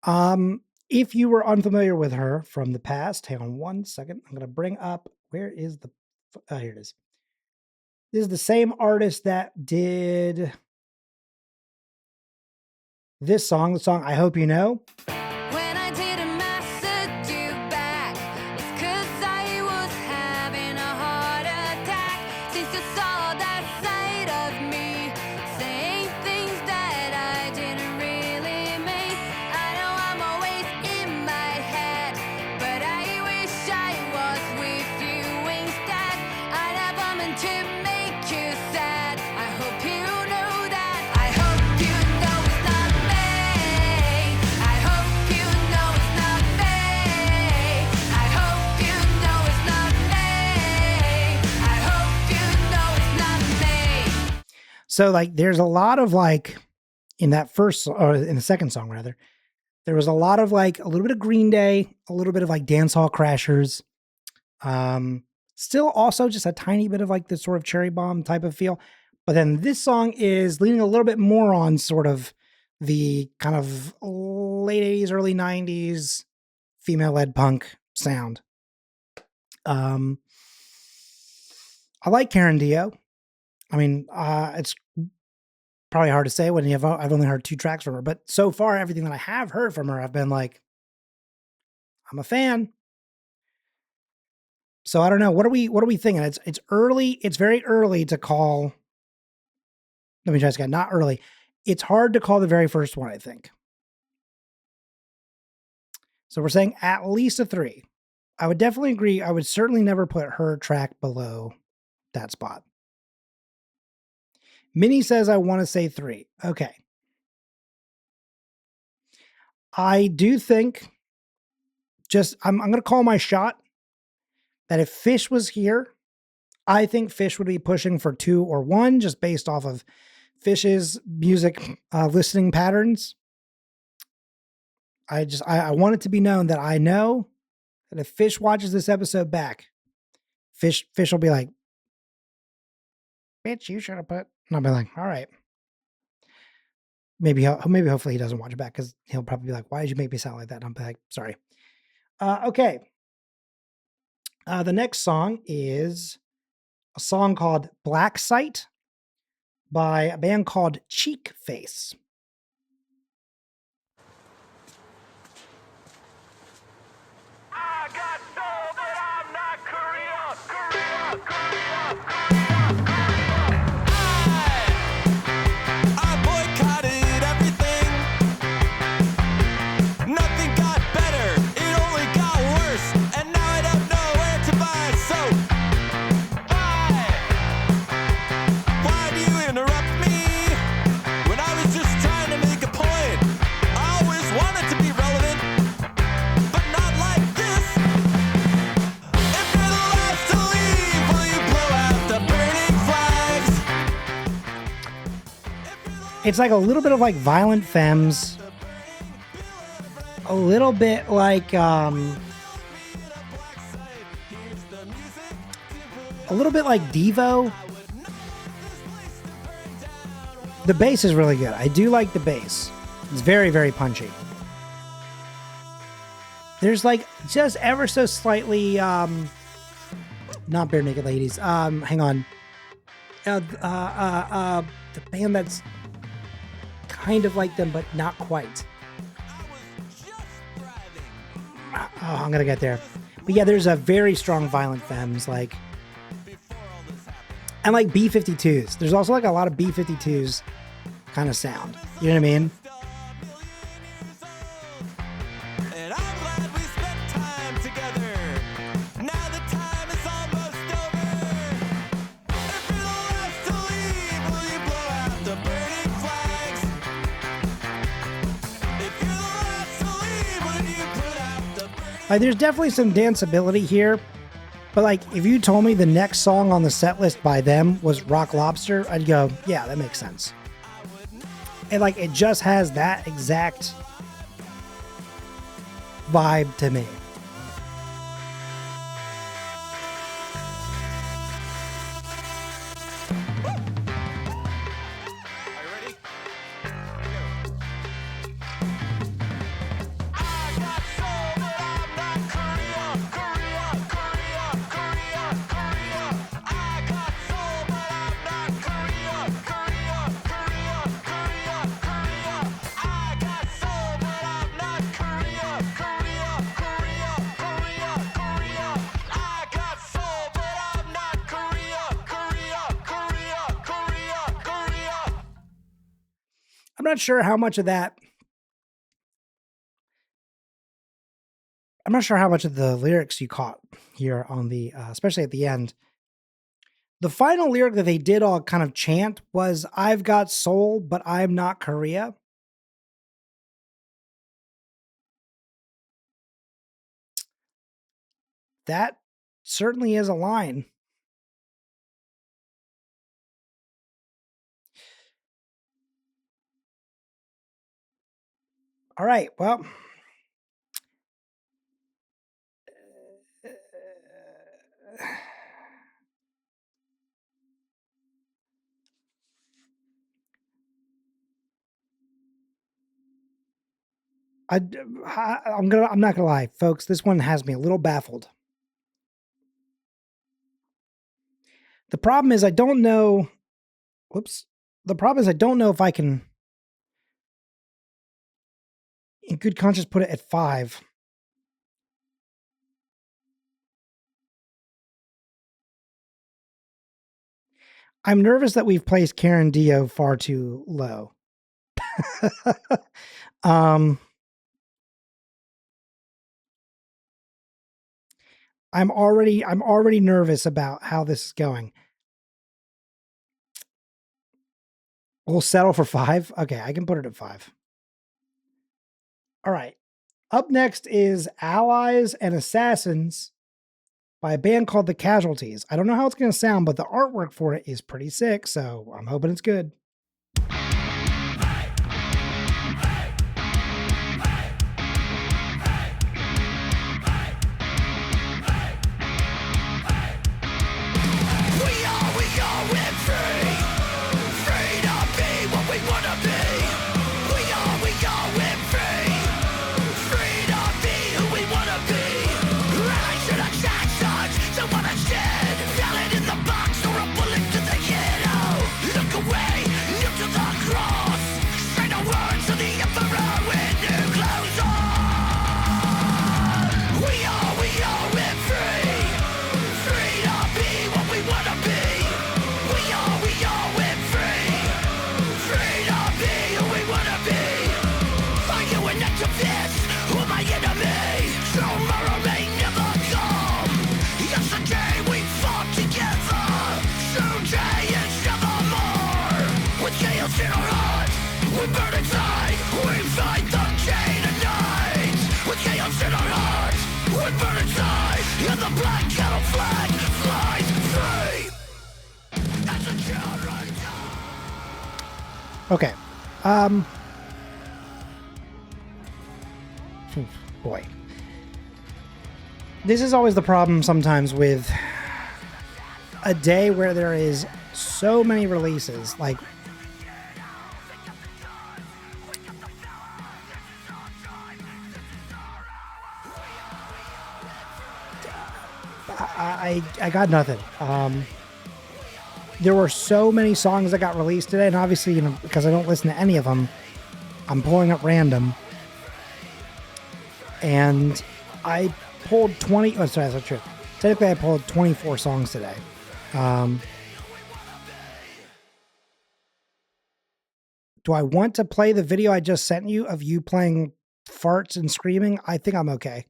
S1: If you were unfamiliar with her from the past, hang on one second. I'm going to bring up, where is the, here it is. This is the same artist that did this song, the song I Hope You Know.
S4: When I didn't message you back, it's 'cause I was having a heart attack. Since you saw that side of me, saying things that I didn't really mean. I know I'm always in my head, but I wish I was with you instead. I never meant to make you sad. I hope you know that. I hope you know it's not me. I hope you know it's not me. I hope you know it's not me. I hope you know it's not me.
S1: So like, there's a lot of like, in that first, or in the second song rather, there was a lot of like a little bit of Green Day, a little bit of like Dance Hall Crashers. Still also just a tiny bit of like this sort of Cherry Bomb type of feel. But then this song is leaning a little bit more on sort of the kind of late 80s, early 90s female-led punk sound. I like Karen Dio. I mean, it's probably hard to say when I've only heard 2 tracks from her, but so far everything that I have heard from her, I've been like, I'm a fan. So I don't know. What are we thinking? It's early. It's very early to call. Let me try this again. Not early. It's hard to call the very first one, I think. So we're saying at least a 3. I would definitely agree. I would certainly never put her track below that spot. Minnie says I want to say 3. Okay. I do think I'm going to call my shot that if Fish was here, I think Fish would be pushing for 2 or 1 just based off of Fish's music listening patterns. I want it to be known that I know that if Fish watches this episode back, Fish will be like, bitch, you should have put, and I'll be like, all right. Maybe hopefully he doesn't watch it back because he'll probably be like, why did you make me sound like that? And I'll be like, sorry. Okay. The next song is a song called Black Sight by a band called Cheekface.
S2: I got soul, but I'm not Korea. I boycotted everything. Nothing got better, it only got worse. And now I don't know where to buy soap. Why do you interrupt me when I was just trying to make a point? I always wanted to be relevant, but not like this. If you're the last to leave, will you blow out the burning flags?
S1: It's like a little bit of like Violent Femmes, a little bit like Devo. The bass is really good. I do like the bass. It's very, very punchy. There's like just ever so slightly not Bare Naked Ladies. Hang on. The band that's kind of like them but not quite. Oh, I'm gonna get there. But yeah, there's a very strong Violent Femmes, like, and like B-52s. There's also like a lot of B-52s kind of sound. You know what I mean?
S2: And I'm glad we spent time together. Now the time is almost over. If you're the last to leave, will you blow out the burning flags? If you're the last to leave, will you put out the burning...
S1: Like, there's definitely some danceability here. But like, if you told me the next song on the set list by them was Rock Lobster, I'd go, yeah, that makes sense. And like, it just has that exact vibe to me. I'm not sure how much of that. I'm not sure how much of the lyrics you caught here on the, especially at the end. The final lyric that they did all kind of chant was, I've got soul, but I'm not Korea. That certainly is a line. All right, well. I'm not gonna lie, folks. This one has me a little baffled. The problem is I don't know. Whoops. The problem is I don't know if I can, in good conscience, put it at 5. I'm nervous that we've placed Karen Dio far too low. I'm already nervous about how this is going. We'll settle for 5. Okay, I can put it at 5. All right. Up next is Allies and Assassins by a band called the Casualties. I don't know how it's going to sound, but the artwork for it is pretty sick, so I'm hoping it's good. Okay. Boy. This is always the problem sometimes with a day where there is so many releases. Like, I got nothing. There were so many songs that got released today, and obviously, because I don't listen to any of them, I'm pulling up random. And I pulled 20. Oh, sorry, that's not true. Technically, I pulled 24 songs today. Do I want to play the video I just sent you of you playing farts and screaming? I think I'm okay.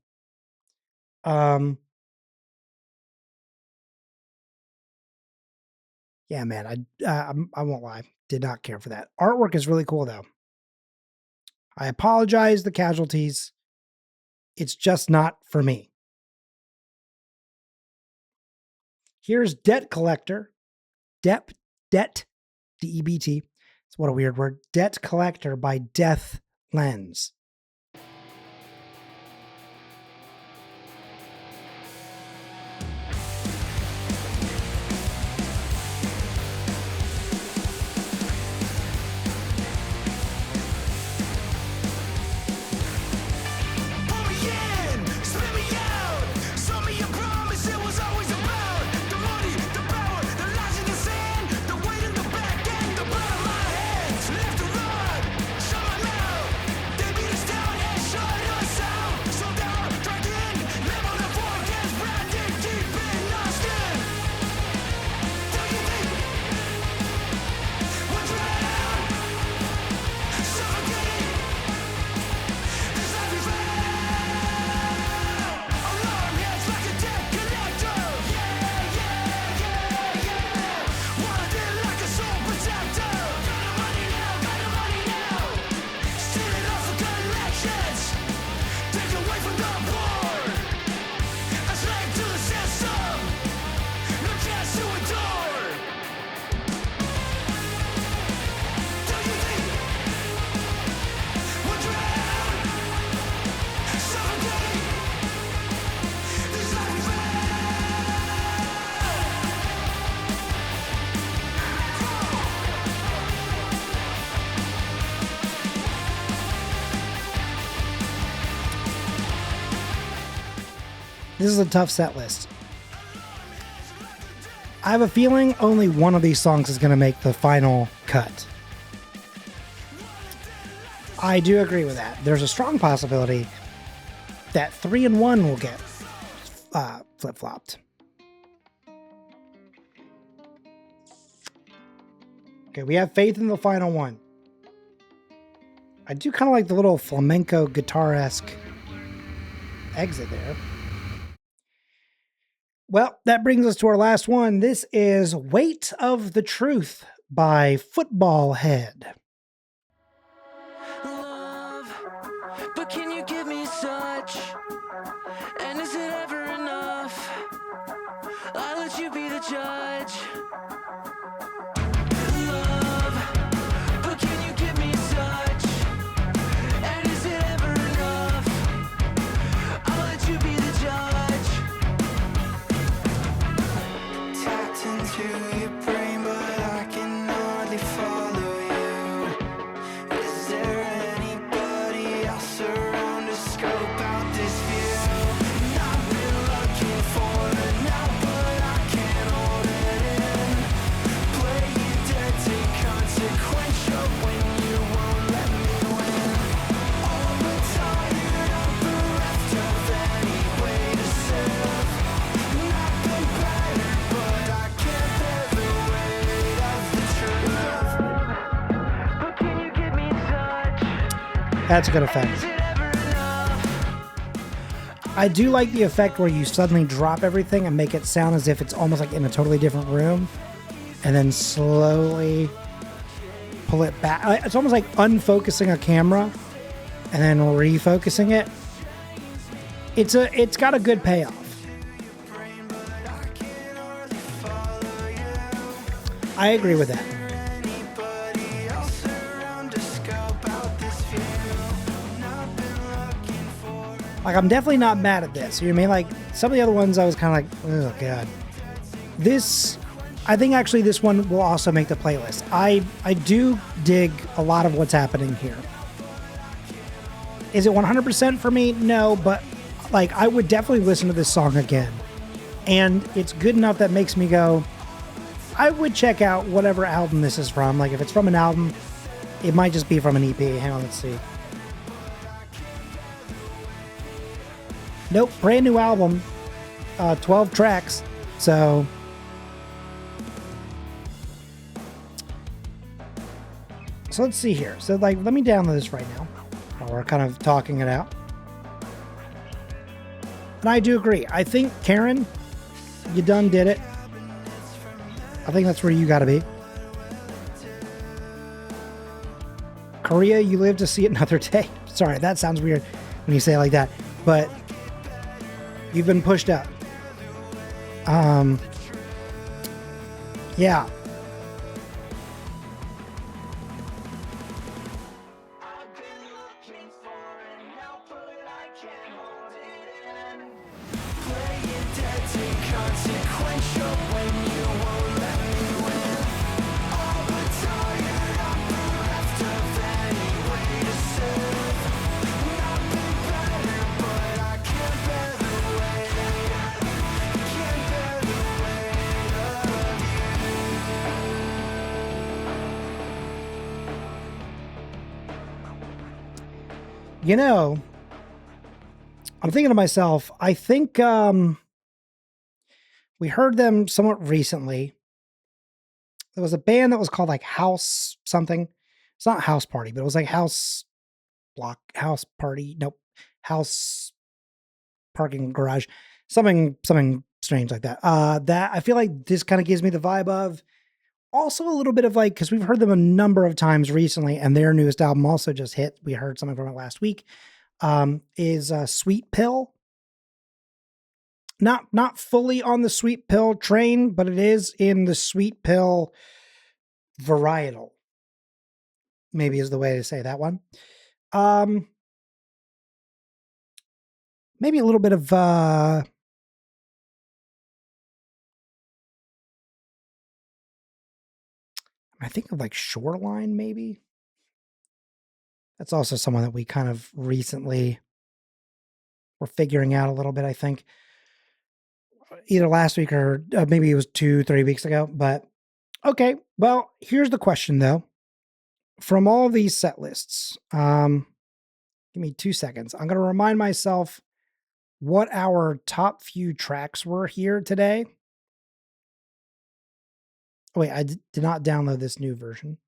S1: Yeah, man, I won't lie. Did not care for that. Artwork is really cool, though. I apologize, the Casualties. It's just not for me. Here's Debt Collector. Debt, D-E-B-T. It's what a weird word. Debt Collector by Death Lens. This is a tough set list. I have a feeling only one of these songs is going to make the final cut. I do agree with that. There's a strong possibility that 3 and 1 will get flip-flopped. Okay, we have faith in the final one. I do kind of like the little flamenco guitar-esque exit there. Well, that brings us to our last one. This is Weight of the Truth by Footballhead.
S3: Love, but can you give me such? And is it ever enough? I'll let you be the judge. Love, but can you give me such? And is it ever enough? I'll let you be the judge.
S2: Tapped into your brain, but I can hardly follow you. Is there anybody else around to scope out this view? I've been looking for it now, but I can't hold it in. Play you dead, take consequential when you won't let me win. Overtired, I'm bereft of any way to serve. Not been better, but I can't bear the weight of the truth.
S3: But can you give me such?
S1: That's a good effect.
S3: Is it ever enough?
S1: I do like the effect where you suddenly drop everything and make it sound as if it's almost like in a totally different room, and then slowly pull it back. It's almost like unfocusing a camera and then refocusing it. It's got a good payoff. I agree with that.
S2: Anybody else around to scope out this view? I've been looking for it.
S1: Like, I'm definitely not mad at this. You know what I mean? Like, some of the other ones I was kind of like, oh god. This, I think actually this one will also make the playlist. I do dig a lot of what's happening here. Is it 100% for me? No, but like, I would definitely listen to this song again. And it's good enough that makes me go, I would check out whatever album this is from. Like, if it's from an album, it might just be from an EP. Hang on, let's see. Nope, brand new album. 12 tracks. So let's see here. So, like, let me download this right now while we're kind of talking it out. And I do agree. I think, Karen, you done did it. I think that's where you got to be. Korea, you live to see another day. Sorry, that sounds weird when you say it like that. But you've been pushed up. Yeah.
S2: I've been looking for it now, but I can't hold it in. Play it dead, take consequential when you won't let me win. Overtired, I'm bereft of any way to serve. Not been better, but I can't bear the weight. Can't bear the weight of you.
S1: You know, I'm thinking to myself, I think we heard them somewhat recently. There was a band that was called like House something. It's not House Party, but it was like House Party. Nope. House Parking Garage. Something strange like that. That I feel like this kind of gives me the vibe of also a little bit of like, because we've heard them a number of times recently, and their newest album also just hit. We heard something from it last week. Is Sweet Pill. Not fully on the Sweet Pill train, but it is in the Sweet Pill varietal. Maybe is the way to say that one. Maybe a little bit of I think of like Shoreline, maybe. That's also someone that we kind of recently were figuring out a little bit, I think. Either last week or maybe it was 2-3 weeks ago. But Okay, well, here's the question though. From all these set lists, give me 2 seconds. I'm going to remind myself what our top few tracks were here today. Oh, wait, I did not download this new version.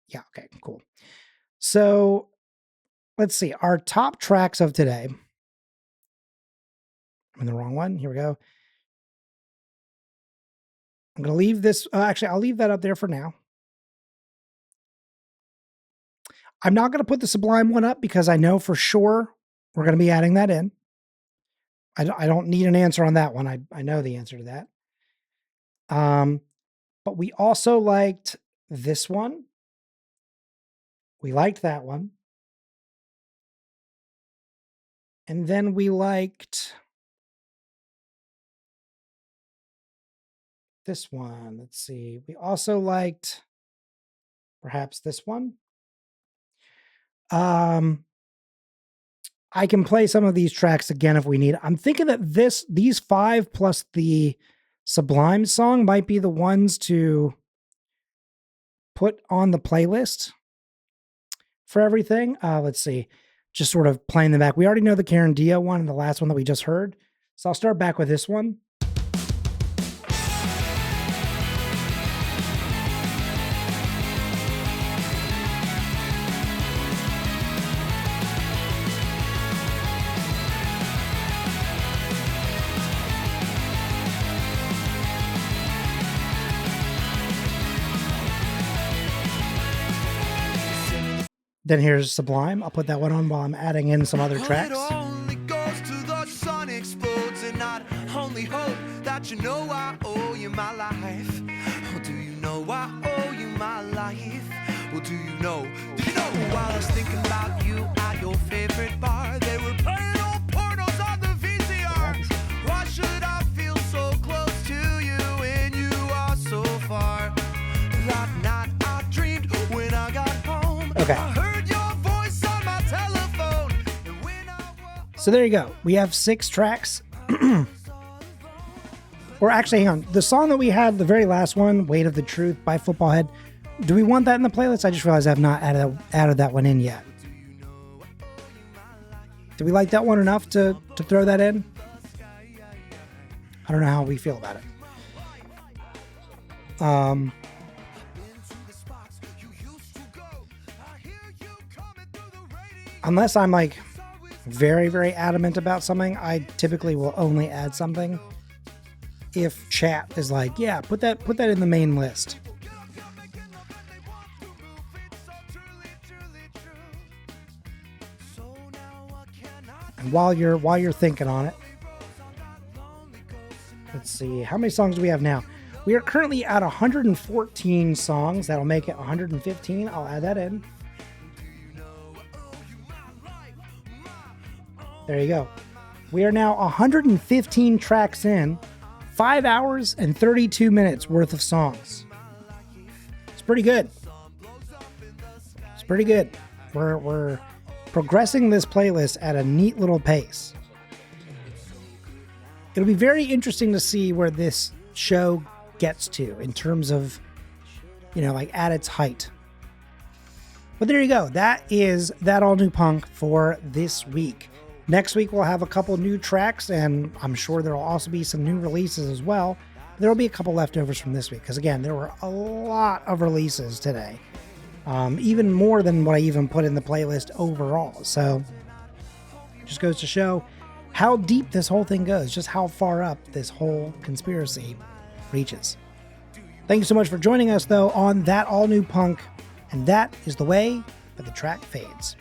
S1: Yeah, okay, cool. So let's see. Our top tracks of today. I'm in the wrong one. Here we go. I'm going to leave this. Actually, I'll leave that up there for now. I'm not going to put the Sublime one up because I know for sure we're going to be adding that in. I don't need an answer on that one. I know the answer to that. But we also liked this one. We liked that one. And then we liked this one. Let's see. We also liked perhaps this one. I can play some of these tracks again if we need. I'm thinking that these 5 plus the Sublime song might be the ones to put on the playlist for everything. Let's see. Just sort of playing them back. We already know the Karen Dia one and the last one that we just heard. So I'll start back with this one. Then here's Sublime. I'll put that one on while I'm adding in some other tracks.
S2: It only goes to the sun explodes, and not only hope that you know I owe you my life. Oh, do you know I owe you my life? Well, do you know while I was thinking about you at your favorite bar, they were playing old pornos on the VCR. Why should I feel so close to you when you are so far? That night I dreamed when I got home.
S1: Okay. So there you go. We have 6 tracks. Or actually, hang on. The song that we had, the very last one, Weight of the Truth by Footballhead, do we want that in the playlist? I just realized I've not added that one in yet. Do we like that one enough to throw that in? I don't know how we feel about it. Unless I'm like very, very adamant about something, I typically will only add something if chat is like, yeah, put that in the main list. And while you're thinking on it, let's see, how many songs do we have now? We are currently at 114 songs. That'll make it 115. I'll add that in. There you go. We are now 115 tracks in, 5 hours and 32 minutes worth of songs. It's pretty good. It's pretty good. We're progressing this playlist at a neat little pace. It'll be very interesting to see where this show gets to in terms of, like at its height. But there you go. That is that all new punk for this week. Next week, we'll have a couple new tracks, and I'm sure there will also be some new releases as well. There will be a couple leftovers from this week, because again, there were a lot of releases today. Even more than what I even put in the playlist overall. So, it just goes to show how deep this whole thing goes, just how far up this whole conspiracy reaches. Thank you so much for joining us, though, on That All New Punk, and that is the way that the track fades.